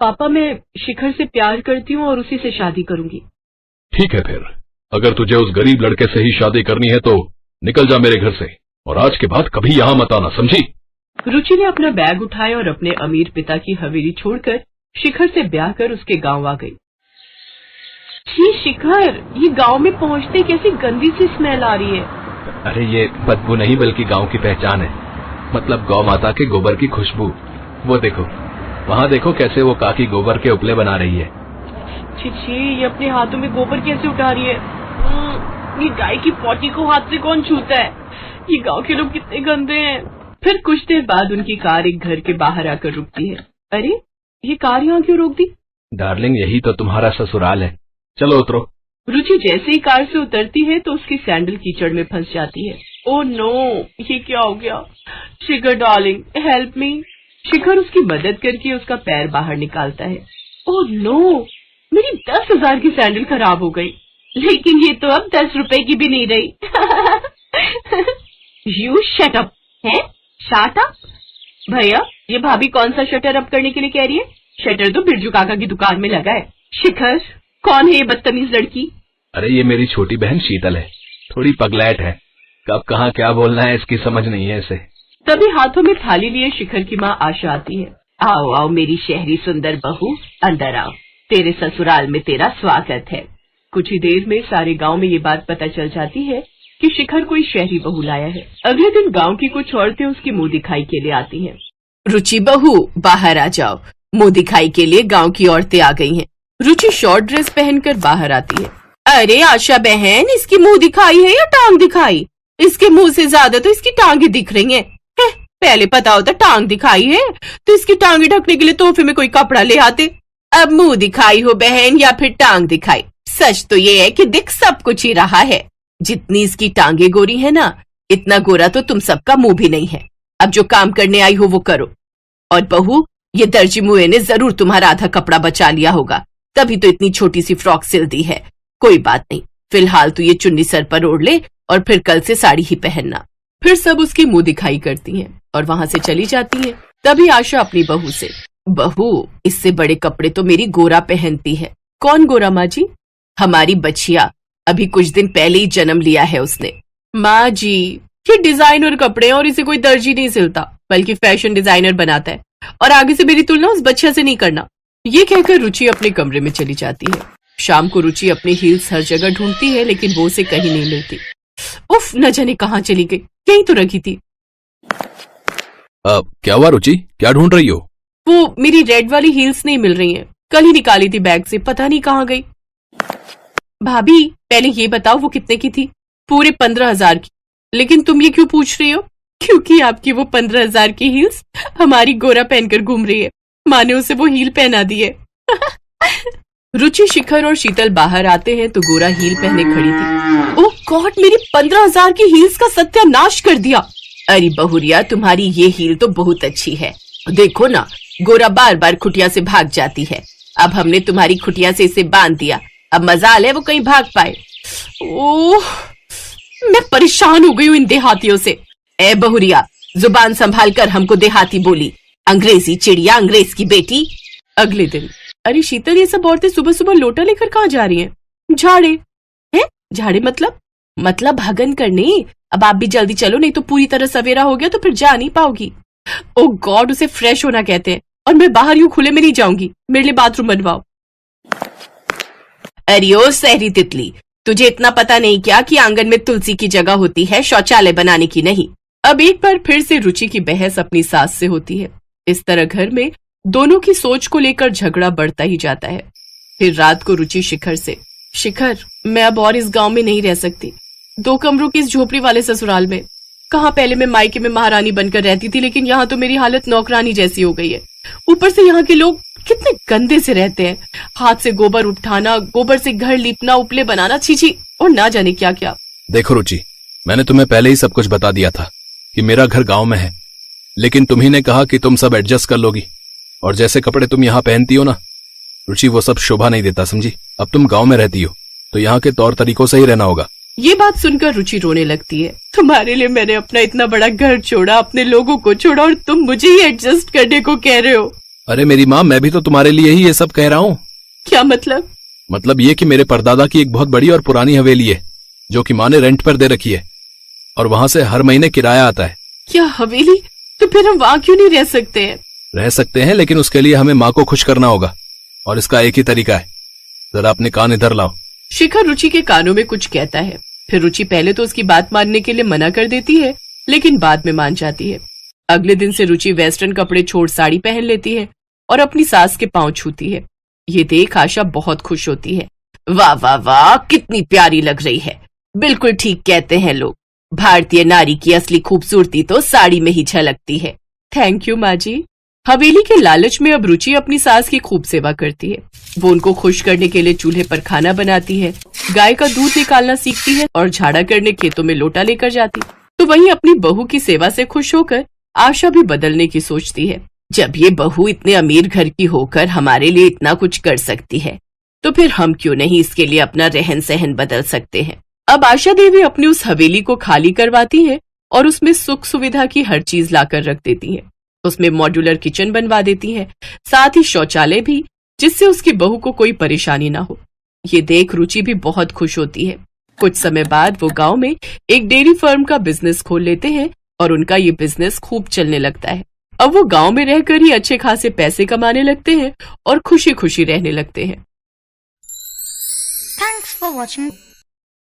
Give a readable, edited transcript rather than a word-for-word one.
पापा मैं शिखर से प्यार करती हूँ और उसी से शादी करूंगी। ठीक है फिर, अगर तुझे उस गरीब लड़के से ही शादी करनी है तो निकल जा मेरे घर से, और आज के बाद कभी यहाँ मत आना, समझी? रुचि ने अपना बैग उठाया और अपने अमीर पिता की हवेली छोड़कर शिखर से ब्याह कर उसके गांव आ गई। छी शिखर, ये गांव में पहुंचते कैसी गंदी सी स्मेल आ रही है। अरे ये बदबू नहीं बल्कि गांव की पहचान है, मतलब गौ माता के गोबर की खुशबू। वो देखो, वहाँ देखो कैसे वो काकी गोबर के उपले बना रही है। छी, ये अपने हाथों में गोबर कैसे उठा रही है? ये गाय की पोटी को हाथ से कौन छूता है? ये गांव के लोग कितने गंदे हैं। फिर कुछ देर बाद उनकी कार एक घर के बाहर आकर रुकती है। अरे ये कार यहाँ क्यों रोक दी? डार्लिंग, यही तो तुम्हारा ससुराल है, चलो उतरो। रुचि जैसे ही कार से उतरती है तो उसकी सैंडल कीचड़ में फंस जाती है। ओह नो, ये क्या हो गया? शिखर डार्लिंग, हेल्प मी। शिखर उसकी मदद करके उसका पैर बाहर निकालता है। ओह नो, मेरी 10,000 की सैंडल खराब हो गई, लेकिन ये तो अब 10 रुपए की भी नहीं रही। You shut up. है शट अप? भैया, ये भाभी कौन सा शटर अप करने के लिए कह रही है? शटर तो बिरजू काका की दुकान में लगा है। शिखर, कौन है ये बदतमीज लड़की? अरे ये मेरी छोटी बहन शीतल है, थोड़ी पगलैट है, कब कहाँ क्या बोलना है इसकी समझ नहीं है इसे। तभी हाथों में थाली लिए शिखर की माँ आशा आती है। आओ आओ मेरी शहरी सुंदर बहू, अंदर आओ, तेरे ससुराल में तेरा स्वागत है। कुछ ही देर में सारे गांव में ये बात पता चल जाती है कि शिखर कोई शहरी बहू लाया है। अगले दिन गांव की कुछ औरतें उसकी मुंह दिखाई के लिए आती हैं। रुचि बहू, बाहर आ जाओ, मुंह दिखाई के लिए गांव की औरतें आ गई हैं। रुचि शॉर्ट ड्रेस पहनकर बाहर आती है। अरे आशा बहन, इसकी मुंह दिखाई है या टांग दिखाई? इसके मुंह से ज्यादा तो इसकी टांगे दिख रही हैं। पहले पता होता टांग दिखाई है तो इसकी टांगे ढकने के लिए तोहफे में कोई कपड़ा ले आते। अब मुंह दिखाई हो बहन या फिर टांग दिखाई, सच तो ये है कि दिख सब कुछ ही रहा है। जितनी इसकी टांगे गोरी है ना, इतना गोरा तो तुम सबका मुंह भी नहीं है। अब जो काम करने आई हो वो करो। और बहू, ये दर्जी मुए ने जरूर तुम्हारा आधा कपड़ा बचा लिया होगा, तभी तो इतनी छोटी सी फ्रॉक सिल दी है। कोई बात नहीं, फिलहाल तो ये चुन्नी सर पर ओढ़ ले और फिर कल से साड़ी ही पहनना। फिर सब उसकी मुंह दिखाई करती हैं और वहां से चली जाती हैं। तभी आशा अपनी बहू से, बहू इससे बड़े कपड़े तो मेरी गोरा पहनती है। कौन गोरा माँ जी? हमारी बच्चिया, अभी कुछ दिन पहले ही जन्म लिया है उसने। माँ जी, ये डिजाइनर कपड़े हैं और इसे कोई दर्जी नहीं सिलता, बल्कि फैशन डिजाइनर बनाता है, और आगे से मेरी तुलना उस बच्चिया से नहीं करना। ये कहकर रुचि अपने कमरे में चली जाती है। शाम को रुचि अपनी हील्स हर जगह ढूंढती है, लेकिन वो उसे कहीं नहीं मिलती। उफ, न जाने कहाँ चली गई, यहीं तो रखी थी। क्या हुआ रुचि, क्या ढूंढ रही हो? वो मेरी रेड वाली हील्स नहीं मिल रही हैं, कल ही निकाली थी बैग से, पता नहीं कहाँ गई। भाभी पहले ये बताओ वो कितने की थी? पूरे 15,000 की। लेकिन तुम ये क्यों पूछ रही हो? क्योंकि आपकी वो 15,000 की हील्स हमारी गोरा पहनकर घूम रही है। माँ ने उसे वो हील पहना दी है। रुचि, शिखर और शीतल बाहर आते हैं तो गोरा हील पहने खड़ी थी। ओह गॉड, मेरी 15,000 की हील्स का सत्यानाश कर दिया। अरे बहुरिया, तुम्हारी ये हील तो बहुत अच्छी है, देखो ना, गोरा बार बार खुटिया से भाग जाती है। अब हमने तुम्हारी खुटिया से इसे बांध दिया, अब मजाल है वो कहीं भाग पाए। ओह, मैं परेशान हो गई हूँ इन देहातियों से। ए बहुरिया, जुबान संभाल कर हमको देहाती बोली, अंग्रेजी चिड़िया, अंग्रेज की बेटी। अगले दिन, अरे शीतल, ये सब औरतें सुबह सुबह लोटा लेकर कहाँ जा रही हैं? झाड़े हैं? झाड़े मतलब हगन करने। अब आप भी जल्दी चलो, नहीं तो पूरी तरह सवेरा हो गया तो फिर जा नहीं पाओगी। ओ गॉड, उसे फ्रेश होना कहते हैं, और मैं बाहर यूं खुले में नहीं जाऊंगी। मेरे लिए बाथरूम बनवाओ। अरे ओ सहरी तितली, तुझे इतना पता नहीं क्या कि आंगन में तुलसी की जगह होती है, शौचालय बनाने की नहीं। अब एक बार फिर से रुचि की बहस अपनी सास से होती है। इस तरह घर में दोनों की सोच को लेकर झगड़ा बढ़ता ही जाता है। फिर रात को रुचि शिखर से, शिखर, मैं अब और इस गांव में नहीं रह सकती। 2 कमरों की इस झोपड़ी वाले ससुराल में। कहाँ पहले मैं मायके में महारानी बनकर रहती थी, लेकिन यहाँ तो मेरी हालत नौकरानी जैसी हो गई है। ऊपर से यहाँ के लोग कितने गंदे से रहते हैं, हाथ से गोबर उठाना, गोबर से घर लीपना, उपले बनाना, छीछी, और ना जाने क्या क्या। देखो रुचि, मैंने तुम्हें पहले ही सब कुछ बता दिया था कि मेरा घर गांव में है, लेकिन तुम्ही ने कहा कि तुम सब एडजस्ट कर लोगी, और जैसे कपड़े तुम यहाँ पहनती हो ना रुचि, वो सब शोभा नहीं देता, समझी? अब तुम गांव में रहती हो तो यहाँ के तौर तरीकों से ही रहना होगा। ये बात सुनकर रुचि रोने लगती है। तुम्हारे लिए मैंने अपना इतना बड़ा घर छोड़ा, अपने लोगों को छोड़ा, और तुम मुझे ही एडजस्ट करने को कह रहे हो। अरे मेरी माँ, मैं भी तो तुम्हारे लिए ही ये सब कह रहा हूँ। क्या मतलब? मतलब ये कि मेरे परदादा की एक बहुत बड़ी और पुरानी हवेली है जो कि माँ ने रेंट पर दे रखी है और वहां से हर महीने किराया आता है। क्या हवेली? तो फिर हम वहाँ क्यों नहीं रह सकते हैं? रह सकते हैं, लेकिन उसके लिए हमें माँ को खुश करना होगा और इसका एक ही तरीका है। जरा अपने कान इधर लाओ। शिखर रुचि के कानों में कुछ कहता है। फिर रुचि पहले तो उसकी बात मानने के लिए मना कर देती है, लेकिन बाद में मान जाती है। अगले दिन से रुचि वेस्टर्न कपड़े छोड़ साड़ी पहन लेती है और अपनी सास के पांव छूती है। ये देख आशा बहुत खुश होती है। वाह वाह वाह, कितनी प्यारी लग रही है। बिल्कुल ठीक कहते हैं लोग, भारतीय नारी की असली खूबसूरती तो साड़ी में ही झलकती है। थैंक यू माँ जी। हवेली के लालच में अब रुचि अपनी सास की खूब सेवा करती है। वो उनको खुश करने के लिए चूल्हे पर खाना बनाती है, गाय का दूध निकालना सीखती है और झाड़ा करने खेतों में लोटा लेकर जाती। तो वहीं अपनी बहू की सेवा से खुश होकर आशा भी बदलने की सोचती है। जब ये बहू इतने अमीर घर की होकर हमारे लिए इतना कुछ कर सकती है, तो फिर हम क्यों नहीं इसके लिए अपना रहन सहन बदल सकते हैं। अब आशा देवी अपनी उस हवेली को खाली करवाती है और उसमें सुख सुविधा की हर चीज लाकर रख देती है। उसमें मॉड्यूलर किचन बनवा देती है, साथ ही शौचालय भी, जिससे उसकी बहू को कोई परेशानी ना हो। ये देख रुचि भी बहुत खुश होती है। कुछ समय बाद वो गांव में एक डेयरी फार्म का बिजनेस खोल लेते हैं और उनका ये बिजनेस खूब चलने लगता है। अब वो गांव में रहकर ही अच्छे खासे पैसे कमाने लगते हैं और खुशी खुशी रहने लगते हैं। Thanks for watching.